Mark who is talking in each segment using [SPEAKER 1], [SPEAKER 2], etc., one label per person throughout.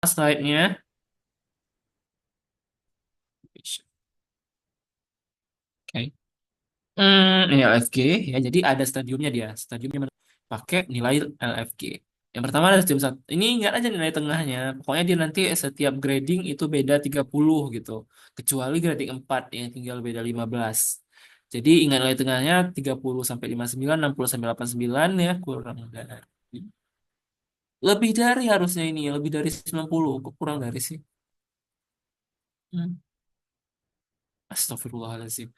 [SPEAKER 1] Slide-nya. Oke. Ini LFG ya. Jadi ada stadiumnya dia. Stadiumnya pakai nilai LFG. Yang pertama ada stadium satu. Ini ingat aja nilai tengahnya. Pokoknya dia nanti setiap grading itu beda 30 gitu. Kecuali grading 4 yang tinggal beda 15. Jadi ingat nilai tengahnya 30 sampai 59, 60 sampai 89 ya, kurang dari. Lebih dari harusnya ini, lebih dari 90. Kok kurang dari sih? Hmm. Astagfirullahaladzim.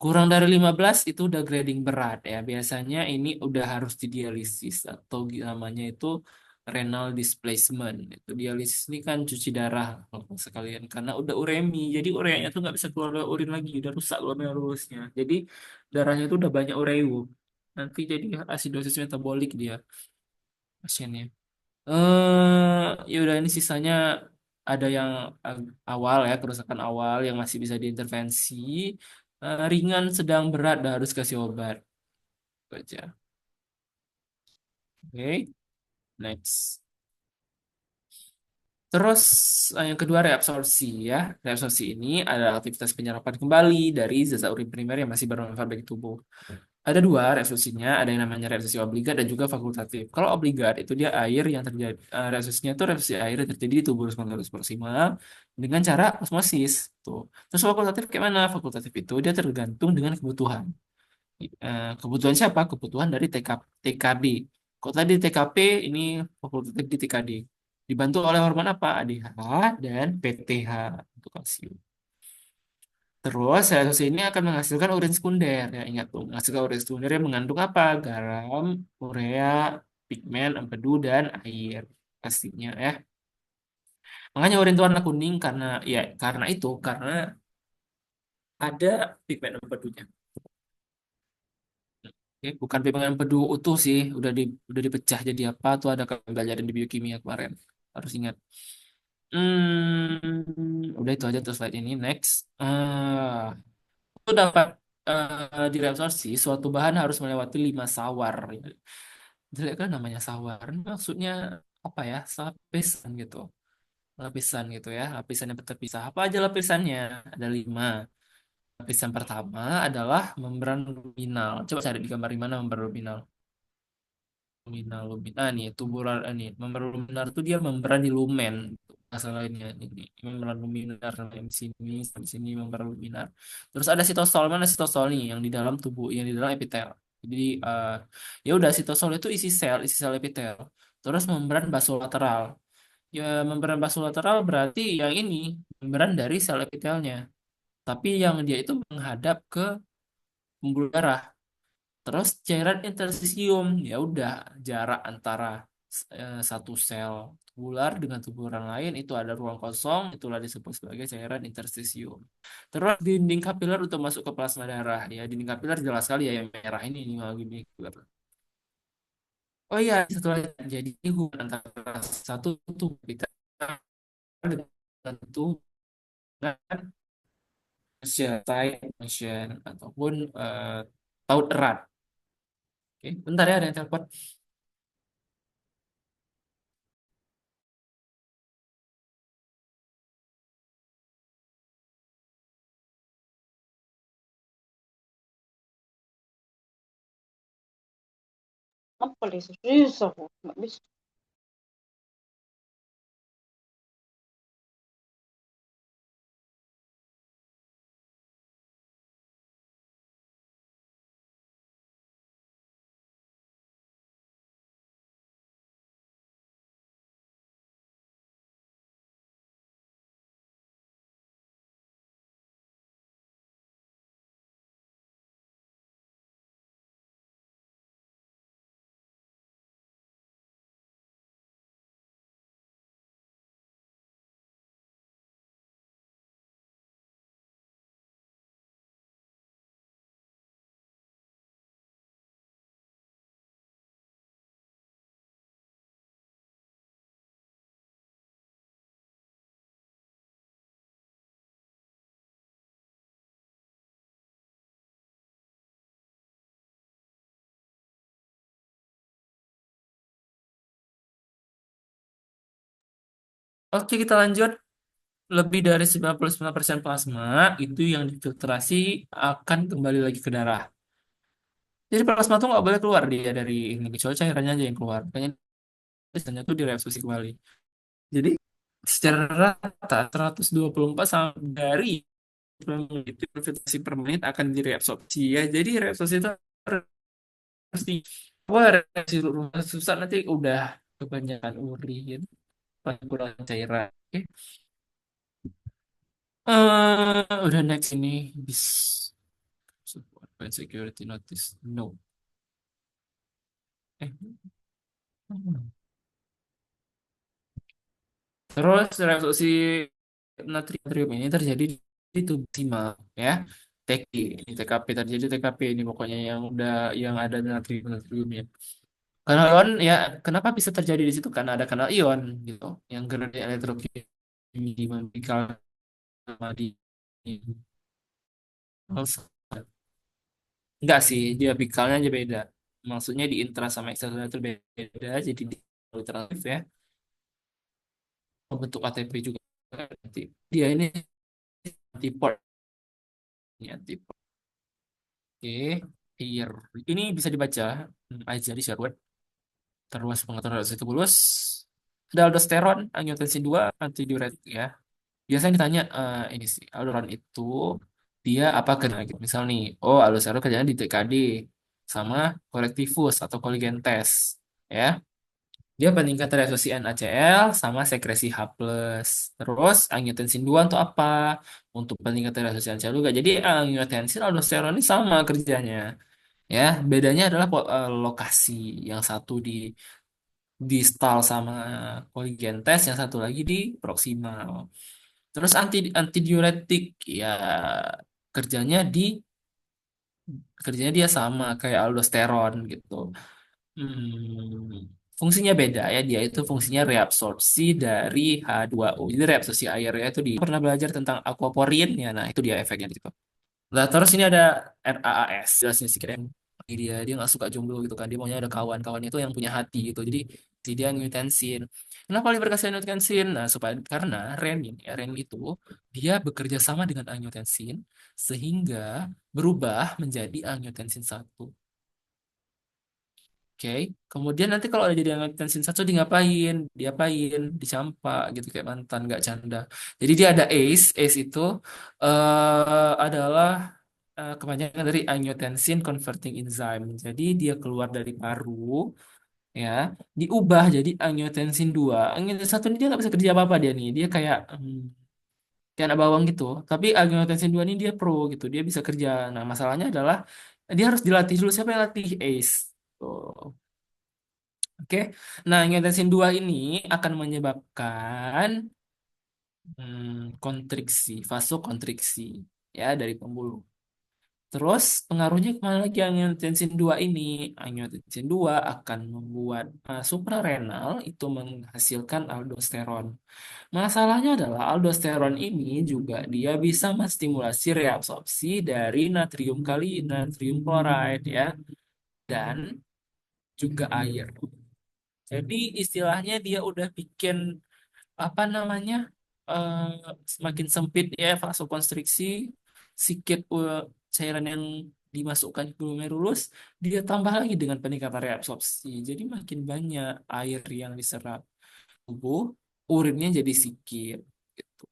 [SPEAKER 1] Kurang dari 15 itu udah grading berat ya. Biasanya ini udah harus didialisis atau namanya itu renal displacement. Itu dialisis ini kan cuci darah kalau sekalian karena udah uremi. Jadi ureanya tuh nggak bisa keluar lewat urin lagi, udah rusak glomerulusnya. Jadi darahnya tuh udah banyak ureu. Nanti jadi asidosis metabolik dia pasiennya. Ya udah ini sisanya ada yang awal ya, kerusakan awal yang masih bisa diintervensi. Ringan, sedang, berat, dah harus kasih obat. Itu aja. Oke, next. Terus yang kedua reabsorpsi ya. Reabsorpsi ini adalah aktivitas penyerapan kembali dari zat urin primer yang masih bermanfaat bagi tubuh. Ada dua reabsorpsinya, ada yang namanya reabsorpsi obligat dan juga fakultatif. Kalau obligat itu dia air yang terjadi, reabsorpsinya itu reabsorpsi air yang terjadi di tubuh responsorius proksimal dengan cara osmosis. Tuh. Terus fakultatif kayak mana? Fakultatif itu dia tergantung dengan kebutuhan. Kebutuhan siapa? Kebutuhan dari TKD. Kalau tadi TKP ini fakultatif di TKD. Dibantu oleh hormon apa? ADH dan PTH untuk kalsium. Terus reaksi ini akan menghasilkan urin sekunder. Ya, ingat tuh, menghasilkan urin sekunder yang mengandung apa? Garam, urea, pigmen, empedu, dan air. Pastinya ya. Makanya urin itu warna kuning karena ada pigmen empedunya. Oke, bukan pigmen empedu utuh sih, udah dipecah jadi apa tuh ada pembelajaran di biokimia kemarin. Harus ingat. Udah itu aja tuh slide ini. Next. Itu dapat direabsorpsi, suatu bahan harus melewati 5 sawar. Jelek kan namanya sawar. Ini maksudnya apa ya? Lapisan gitu. Lapisan gitu ya. Lapisan yang terpisah. Apa aja lapisannya? Ada 5. Lapisan pertama adalah membran luminal. Coba cari di gambar di mana membran luminal. Luminal, luminal nih, tubular nih. Membran luminar itu dia membran di lumen. Masalah ini membran luminar di sini, di sini membran luminar. Terus ada sitosol, mana sitosol nih yang di dalam tubuh, yang di dalam epitel. Jadi ya udah sitosol itu isi sel epitel. Terus membran basolateral. Ya membran basolateral berarti yang ini membran dari sel epitelnya. Tapi yang dia itu menghadap ke pembuluh darah. Terus cairan interstisium, ya udah jarak antara satu sel tubular dengan tubular lain itu ada ruang kosong, itulah disebut sebagai cairan interstisium. Terus dinding kapiler untuk masuk ke plasma darah, ya dinding kapiler jelas sekali ya yang merah ini dinding kapiler. Oh iya, satu lagi jadi hubungan antara satu tubuh kita dengan tubuh dengan tight motion ataupun taut erat. Oke, bentar ya ada yang telepon.
[SPEAKER 2] Apa sih susah kok nggak bisa.
[SPEAKER 1] Oke, kita lanjut. Lebih dari 99% plasma itu yang difiltrasi akan kembali lagi ke darah. Jadi plasma tuh nggak boleh keluar dia dari ini, kecuali cairannya aja yang keluar. Makanya biasanya tuh direabsorpsi kembali. Jadi secara rata 124 sampai dari itu filtrasi per menit akan direabsorpsi ya. Jadi reabsorpsi itu pasti wah reaksi rumah susah nanti udah kebanyakan urin, kurang cairan. Oke. Udah next ini bis support security notice. No. Eh. Terus reaksi natrium ini terjadi di tubuh simal ya. TK, ini TKP terjadi TKP ini pokoknya yang udah yang ada natriumnya. Kanal ion ya kenapa bisa terjadi di situ? Karena ada kanal ion gitu yang gradasi elektrokimia sama di enggak sih dia pikalnya aja beda. Maksudnya di intra sama eksternal itu beda jadi di alternatif ya bentuk ATP juga nanti. Dia ini antiport ini antiport. Oke, here. Ini bisa dibaca aja di Sherwood. Terus pengetahuan tubulus. Ada aldosteron, angiotensin 2, antidiuretik ya. Biasanya ditanya ini sih, aldosteron itu dia apa kena gitu. Misal nih, oh aldosteron kerjanya di TKD sama kolektivus atau Colligentes ya. Dia peningkatan reaksi NaCl sama sekresi H+. Terus angiotensin 2 untuk apa? Untuk peningkatan reaksi NaCl juga. Jadi angiotensin aldosteron ini sama kerjanya. Ya, bedanya adalah lokasi. Yang satu di distal sama Colligentes, yang satu lagi di proximal. Terus antidiuretik ya kerjanya di kerjanya dia sama kayak aldosteron gitu. Fungsinya beda ya, dia itu fungsinya reabsorpsi dari H2O. Jadi reabsorpsi airnya itu di pernah belajar tentang aquaporin ya. Nah, itu dia efeknya di situ. Nah, terus ini ada RAAS. Jelasnya sih keren. Dia nggak suka jomblo gitu kan. Dia maunya ada kawan-kawan itu yang punya hati gitu. Jadi si dia angiotensin. Kenapa dia berkasih angiotensin? Nah, supaya karena renin, ya, renin itu dia bekerja sama dengan angiotensin sehingga berubah menjadi angiotensin satu. Oke, kemudian nanti kalau ada jadi angiotensin satu dia ngapain? Diapain? Dicampak gitu kayak mantan nggak canda. Jadi dia ada ACE. ACE itu adalah kepanjangan dari angiotensin converting enzyme. Jadi dia keluar dari paru ya, diubah jadi angiotensin 2. Angiotensin satu ini dia nggak bisa kerja apa-apa dia nih. Dia kayak kayak anak bawang gitu. Tapi angiotensin 2 ini dia pro gitu. Dia bisa kerja. Nah, masalahnya adalah dia harus dilatih dulu. Siapa yang latih ACE? Tuh. Oke. Nah, angiotensin 2 ini akan menyebabkan kontriksi, vasokonstriksi ya dari pembuluh. Terus pengaruhnya kemana lagi angiotensin 2 ini? Angiotensin 2 akan membuat suprarenal itu menghasilkan aldosteron. Masalahnya adalah aldosteron ini juga dia bisa menstimulasi reabsorpsi dari natrium chloride ya dan juga air. Jadi istilahnya dia udah bikin apa namanya eh, semakin sempit ya vasokonstriksi sikit cairan yang dimasukkan ke glomerulus dia tambah lagi dengan peningkatan reabsorpsi jadi makin banyak air yang diserap tubuh urinnya jadi sikit gitu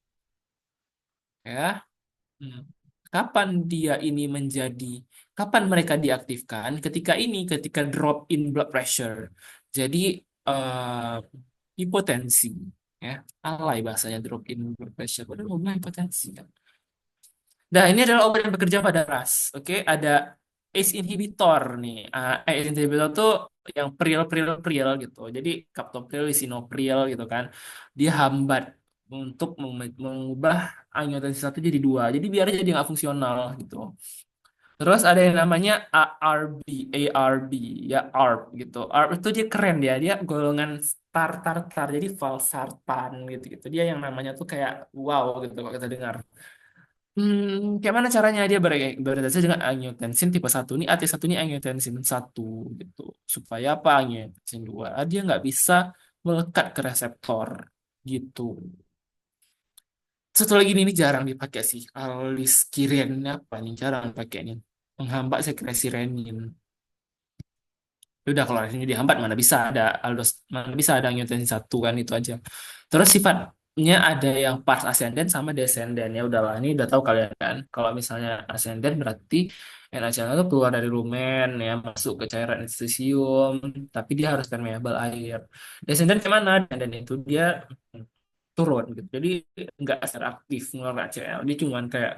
[SPEAKER 1] ya. Hmm. Kapan dia ini menjadi kapan mereka diaktifkan ketika drop in blood pressure jadi eh, hipotensi ya alay bahasanya drop in blood pressure padahal ngomongnya hipotensi kan. Nah ini adalah obat yang bekerja pada ras oke ada ACE inhibitor nih. ACE inhibitor tuh yang pril gitu jadi captopril lisinopril gitu kan dia hambat untuk mengubah angiotensin satu jadi dua jadi biar jadi nggak fungsional gitu. Terus ada yang namanya ARB ya ARB gitu. ARB itu dia keren dia golongan star tar tar jadi valsartan gitu gitu. Dia yang namanya tuh kayak wow gitu kalau kita dengar. Kayak mana caranya dia berinteraksi dengan angiotensin tipe satu ini AT1 ini angiotensin satu gitu. Supaya apa angiotensin 2 dia nggak bisa melekat ke reseptor. gitu. Satu lagi ini jarang dipakai sih, aliskiren apa nih, jarang pakainya. Menghambat sekresi renin. Ya udah kalau ini dihambat mana bisa ada aldos, mana bisa ada angiotensin satu kan itu aja. Terus sifatnya ada yang pars ascendant sama descendant, ya udahlah ini udah tahu kalian kan. Kalau misalnya ascendant berarti NaCl itu keluar dari lumen ya masuk ke cairan interstisium, tapi dia harus permeable air. Descendant gimana? Dan itu dia turun gitu. Jadi nggak secara aktif ngeluarin HCl. Dia cuman kayak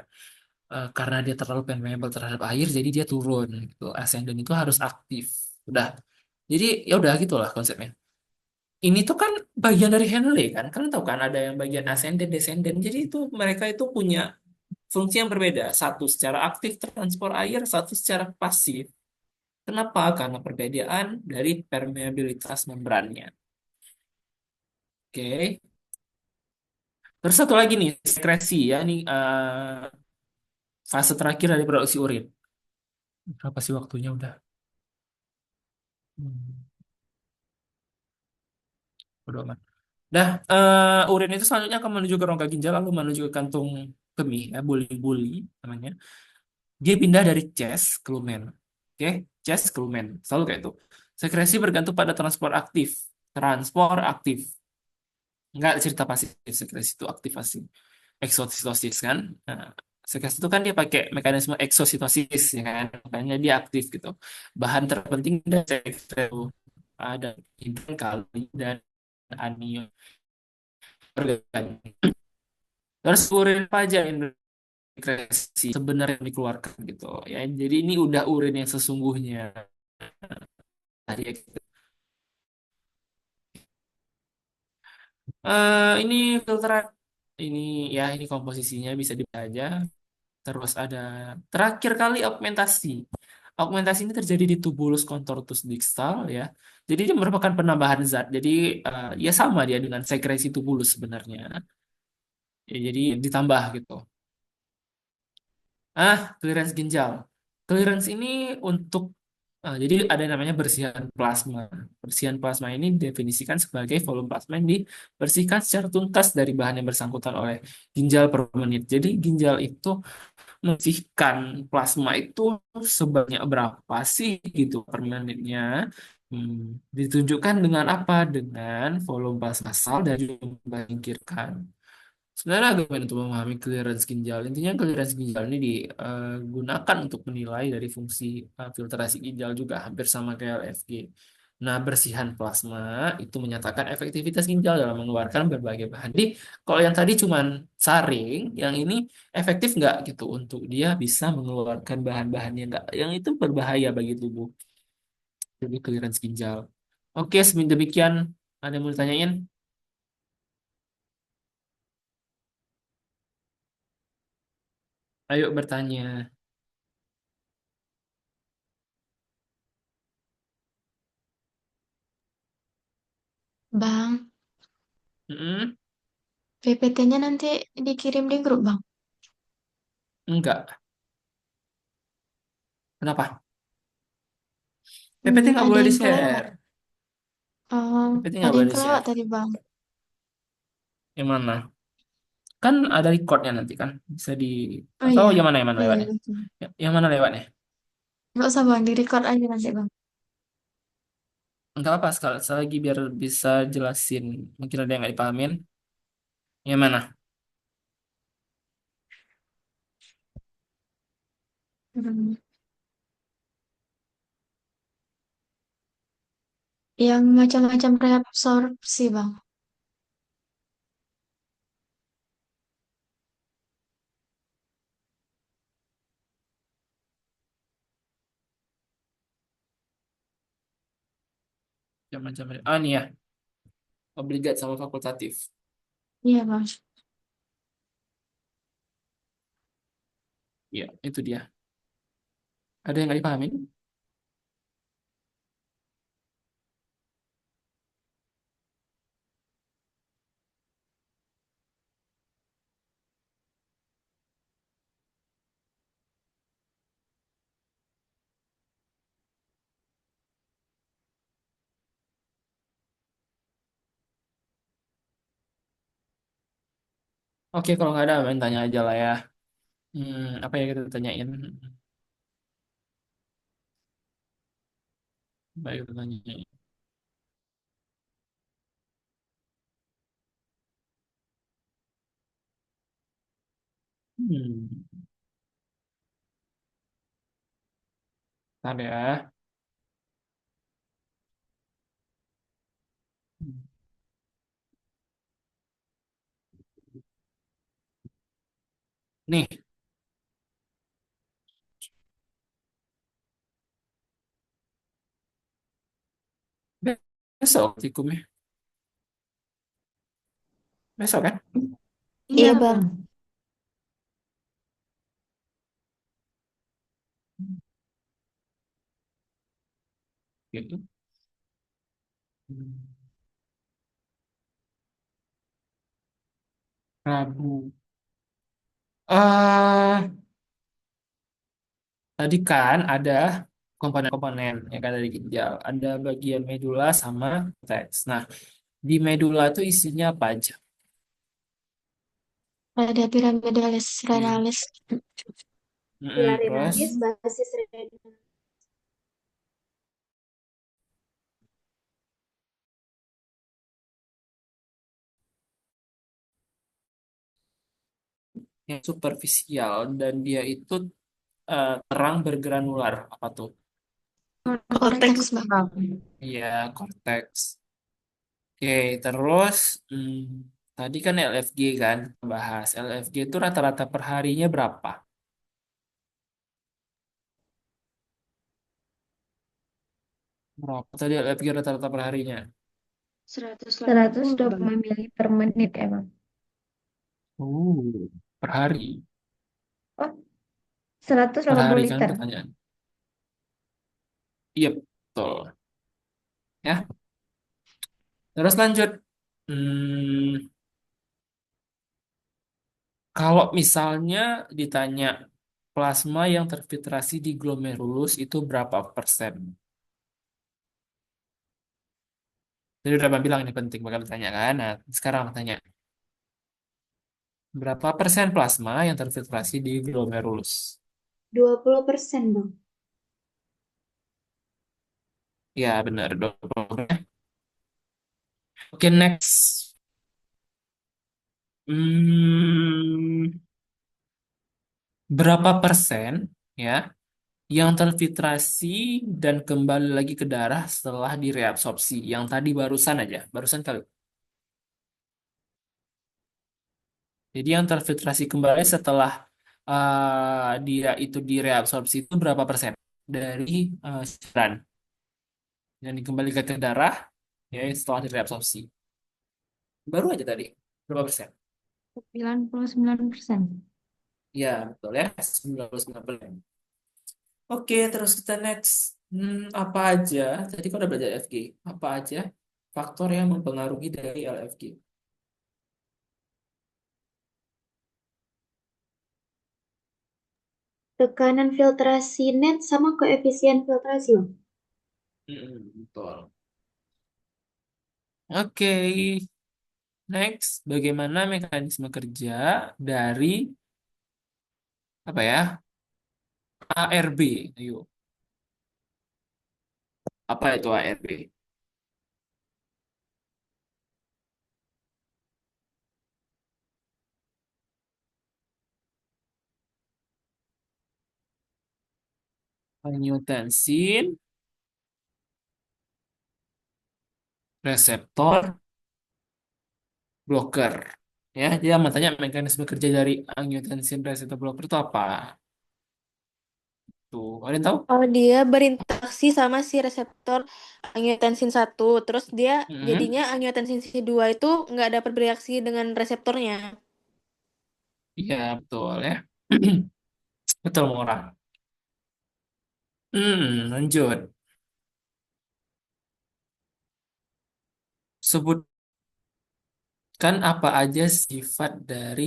[SPEAKER 1] karena dia terlalu permeable terhadap air, jadi dia turun gitu. Ascendant itu harus aktif. Udah. Jadi ya udah gitulah konsepnya. Ini tuh kan bagian dari Henle kan. Kalian tahu kan ada yang bagian ascendant, descendant. Jadi itu mereka itu punya fungsi yang berbeda. Satu secara aktif transport air, satu secara pasif. Kenapa? Karena perbedaan dari permeabilitas membrannya. Oke. Terus satu lagi nih, sekresi ya. Ini fase terakhir dari produksi urin. Berapa sih waktunya udah? Hmm, bodo amat. Dah, urin itu selanjutnya akan menuju ke rongga ginjal, lalu menuju ke kantung kemih, ya, buli-buli namanya. Dia pindah dari Ches ke lumen. Oke, Ches ke lumen. Selalu kayak itu. Sekresi bergantung pada transport aktif. Transport aktif. Enggak cerita pasif. Sekresi itu aktivasi. Eksositosis kan. Nah, sekresi itu kan dia pakai mekanisme eksositosis, ya kan. Makanya dia aktif gitu. Bahan terpenting dari sekresi itu ada hidrogen, kali, dan anion organik. Terus urin apa aja yang sekresi sebenarnya yang dikeluarkan gitu ya. Jadi ini udah urin yang sesungguhnya. Tadi ini filteran ini ya ini komposisinya bisa dibaca. Terus ada terakhir kali augmentasi. Augmentasi ini terjadi di tubulus contortus distal ya. Jadi dia merupakan penambahan zat. Jadi ya sama dia dengan sekresi tubulus sebenarnya. Ya, jadi ditambah gitu. Clearance ginjal. Clearance ini untuk jadi ada yang namanya bersihan plasma. Bersihan plasma ini definisikan sebagai volume plasma yang dibersihkan secara tuntas dari bahan yang bersangkutan oleh ginjal per menit. Jadi ginjal itu membersihkan plasma itu sebanyak berapa sih gitu per menitnya. Ditunjukkan dengan apa? Dengan volume plasma massal dari jumlah yang dikirimkan. Sebenarnya agak rumit untuk memahami clearance ginjal. Intinya clearance ginjal ini digunakan untuk menilai dari fungsi filtrasi ginjal juga hampir sama kayak LFG. Nah, bersihan plasma itu menyatakan efektivitas ginjal dalam mengeluarkan berbagai bahan. Jadi, kalau yang tadi cuman saring, yang ini efektif nggak gitu untuk dia bisa mengeluarkan bahan-bahan yang nggak, yang itu berbahaya bagi tubuh. Jadi clearance ginjal. Oke, demikian. Ada yang mau ditanyain? Ayo bertanya.
[SPEAKER 2] Bang,
[SPEAKER 1] Mm-mm.
[SPEAKER 2] PPT-nya nanti dikirim di grup, Bang.
[SPEAKER 1] Enggak. Kenapa? PPT nggak
[SPEAKER 2] Ada
[SPEAKER 1] boleh
[SPEAKER 2] yang kelewat.
[SPEAKER 1] di-share. PPT nggak
[SPEAKER 2] Ada
[SPEAKER 1] boleh
[SPEAKER 2] yang kelewat
[SPEAKER 1] di-share.
[SPEAKER 2] tadi, Bang.
[SPEAKER 1] Yang mana? Kan ada recordnya nanti kan. Bisa di...
[SPEAKER 2] Oh
[SPEAKER 1] Atau
[SPEAKER 2] iya,
[SPEAKER 1] yang mana
[SPEAKER 2] iya
[SPEAKER 1] lewatnya?
[SPEAKER 2] betul.
[SPEAKER 1] Yang mana lewatnya?
[SPEAKER 2] Nggak usah, Bang. Di-record aja nanti, Bang.
[SPEAKER 1] Enggak apa sekali lagi biar bisa jelasin. Mungkin ada yang nggak dipahamin. Yang mana?
[SPEAKER 2] Hmm. Yang macam-macam reabsorpsi, Bang.
[SPEAKER 1] Yang macam ini ya. Obligat sama fakultatif.
[SPEAKER 2] Iya, Bang.
[SPEAKER 1] Iya, itu dia. Ada yang nggak dipahamin? Oke, kalau nggak ada, main tanya aja lah ya. Apa ya kita tanyain? Baik, kita tanyain. Hmm, Bentar ya. Nih, besok tikumnya. Besok kan?
[SPEAKER 2] Iya, Bang.
[SPEAKER 1] Gitu. Rabu. Tadi kan ada komponen-komponen yang kan dari ginjal. Ada bagian medula sama korteks. Nah, di medula itu isinya apa aja?
[SPEAKER 2] Ada piramidalis,
[SPEAKER 1] Di,
[SPEAKER 2] renalis.
[SPEAKER 1] terus
[SPEAKER 2] Basis renal.
[SPEAKER 1] yang superficial dan dia itu terang bergranular. Apa tuh?
[SPEAKER 2] Korteks, Bang.
[SPEAKER 1] Iya, korteks. Oke, terus tadi kan LFG kan bahas. LFG itu rata-rata per harinya berapa? Berapa tadi LFG rata-rata per harinya?
[SPEAKER 2] 120 mili per menit emang.
[SPEAKER 1] Per hari.
[SPEAKER 2] Oh,
[SPEAKER 1] Per
[SPEAKER 2] 180
[SPEAKER 1] hari kan
[SPEAKER 2] liter.
[SPEAKER 1] pertanyaan. Iya, betul. Ya, terus lanjut. Hmm, Kalau misalnya ditanya plasma yang terfiltrasi di glomerulus itu berapa persen? Jadi udah Bang bilang ini penting bakal ditanya kan. Nah, sekarang tanya berapa persen plasma yang terfiltrasi di glomerulus?
[SPEAKER 2] 20%, Bang.
[SPEAKER 1] Ya, benar. 20%. Oke, next. Hmm, Berapa persen ya yang terfiltrasi dan kembali lagi ke darah setelah direabsorpsi? Yang tadi barusan aja, barusan kali. Jadi yang terfiltrasi kembali setelah dia itu direabsorpsi itu berapa persen dari cairan yang dikembalikan ke darah ya setelah direabsorpsi? Baru aja tadi. Berapa persen?
[SPEAKER 2] 99%.
[SPEAKER 1] Ya, betul ya. 99%. Oke, terus kita next. Apa aja? Tadi kau udah belajar FG. Apa aja faktor yang mempengaruhi dari LFG?
[SPEAKER 2] Tekanan filtrasi net sama koefisien filtrasi, Bang.
[SPEAKER 1] Betul. Oke, next. Bagaimana mekanisme kerja dari apa ya? ARB? Ayo, apa itu ARB? Angiotensin reseptor blocker. Ya, dia mau tanya mekanisme kerja dari angiotensin reseptor blocker itu apa? Tuh, kalian tahu?
[SPEAKER 3] Oh, dia berinteraksi sama si reseptor angiotensin satu, terus dia
[SPEAKER 1] Mm-mm.
[SPEAKER 3] jadinya angiotensin si 2 itu nggak dapat bereaksi dengan reseptornya.
[SPEAKER 1] Iya, betul ya. Betul, Mora. Lanjut. Sebutkan apa aja sifat dari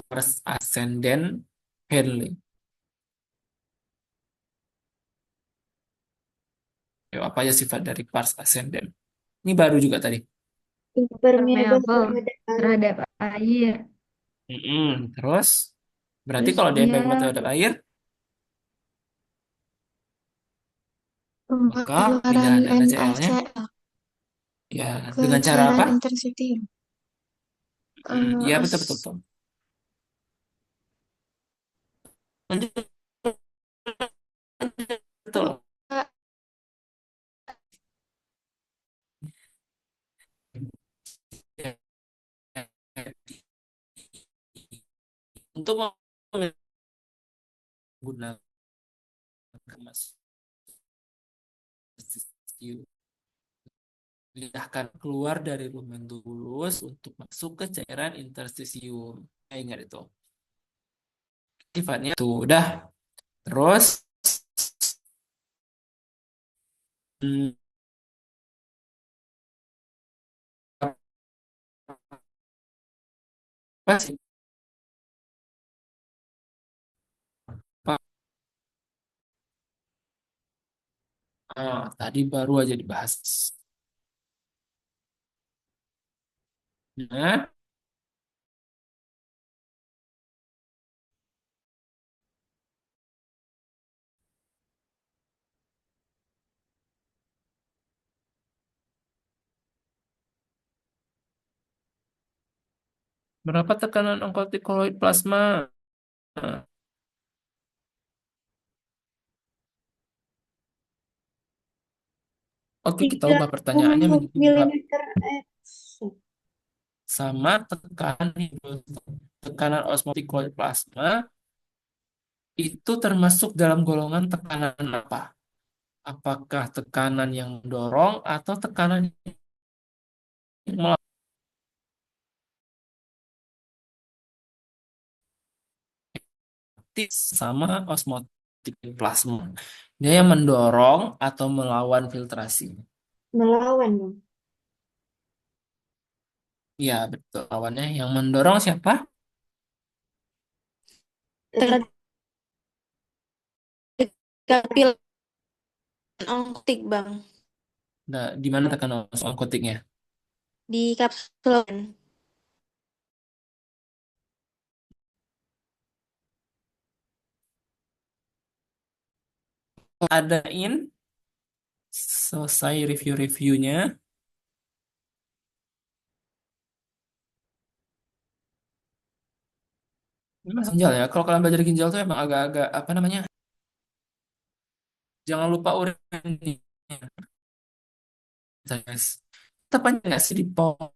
[SPEAKER 1] pars ascendent Henle. Ya, apa aja sifat dari pars ascendent? Ini baru juga tadi.
[SPEAKER 2] Impermeable
[SPEAKER 4] Permeable
[SPEAKER 2] terhadap air.
[SPEAKER 4] terhadap air.
[SPEAKER 1] Terus, berarti
[SPEAKER 2] Terus
[SPEAKER 1] kalau di
[SPEAKER 2] dia
[SPEAKER 1] efek metode air, maka
[SPEAKER 2] pembayaran
[SPEAKER 1] pindahan NaCl-nya,
[SPEAKER 2] NaCl
[SPEAKER 1] ya,
[SPEAKER 2] ke
[SPEAKER 1] dengan cara apa?
[SPEAKER 2] cairan interstitium.
[SPEAKER 1] Iya, betul, betul,
[SPEAKER 2] Os
[SPEAKER 1] betul. Lanjut, betul. Untuk menggunakan mas pindahkan keluar dari lumen tulus untuk masuk ke cairan interstisium. Ingat itu. Sifatnya itu udah. Terus hmm, apa sih? Pak? Tadi baru aja dibahas. Nah, berapa tekanan onkotikoloid plasma? Oke, kita
[SPEAKER 3] tiga
[SPEAKER 1] ubah
[SPEAKER 3] puluh
[SPEAKER 1] pertanyaannya menjadi
[SPEAKER 3] milimeter
[SPEAKER 1] sama tekanan tekanan osmotic plasma itu termasuk dalam golongan tekanan apa? Apakah tekanan yang mendorong atau tekanan yang melatih sama osmotic plasma? Dia yang mendorong atau melawan filtrasi?
[SPEAKER 3] melawan bang.
[SPEAKER 1] Ya, betul. Lawannya yang mendorong siapa?
[SPEAKER 3] Ketika pilar ongtik bang
[SPEAKER 1] Nah, di mana tekanan onkotiknya?
[SPEAKER 3] di kapsul.
[SPEAKER 1] Adain selesai review-reviewnya. Ini Mas ginjal ya. Kalau kalian belajar ginjal tuh emang agak-agak apa namanya? Jangan lupa urin, guys. Tetap aja nggak sih di pom